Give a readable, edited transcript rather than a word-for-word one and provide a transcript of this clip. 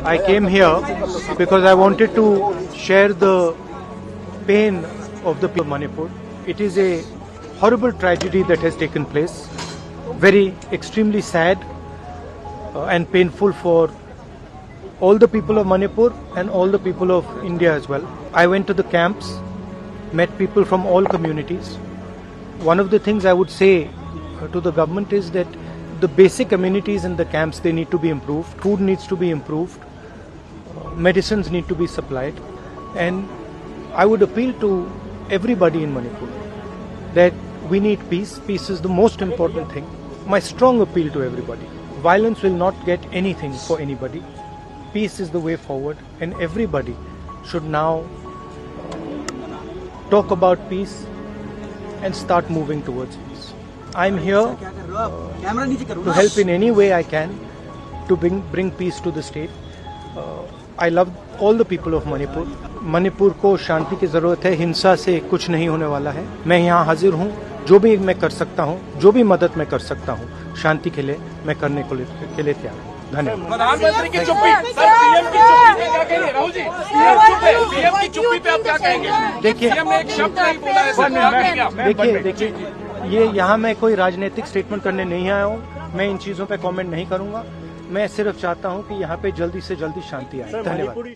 I came here because I wanted to share the pain of the people of Manipur. It is a horrible tragedy that has taken place, very extremely sad and painful for all the people of Manipur and all the people of India as well. I went to the camps, met people from all communities. One of the things I would say to the government is that the basic amenities in the camps, they need to be improved. Food needs to be improved. Medicines need to be supplied. And I would appeal to everybody in Manipur that we need peace. Peace is the most important thing. My strong appeal to everybody. Violence will not get anything for anybody. Peace is the way forward, and everybody should now talk about peace and start moving towards peace. I'm here to help in any way I can to bring peace to the state. I love all the people of Manipur. Manipur को शांति की जरूरत है, हिंसा से कुछ नहीं होने वाला है. मैं यहाँ हाजिर हूँ, जो भी मैं कर सकता हूँ, जो भी मदद मैं कर सकता हूँ शांति के लिए, मैं करने के लिए तैयार हूँ. धन्यवाद. प्रधानमंत्री की चुप्पी, सर पीएम की चुप्पी पे क्या कहेंगे? राहुल जी, पीएम की चुप्पी पे आप क्या कहेंगे? देखिए, पीएम ने एक शब्द नहीं बोला है. देखिए, ये यहाँ मैं कोई राजनीतिक स्टेटमेंट करने नहीं आया हूँ. मैं इन चीजों पे कमेंट नहीं करूँगा. मैं सिर्फ चाहता हूँ कि यहाँ पे जल्दी से जल्दी शांति आए. धन्यवाद.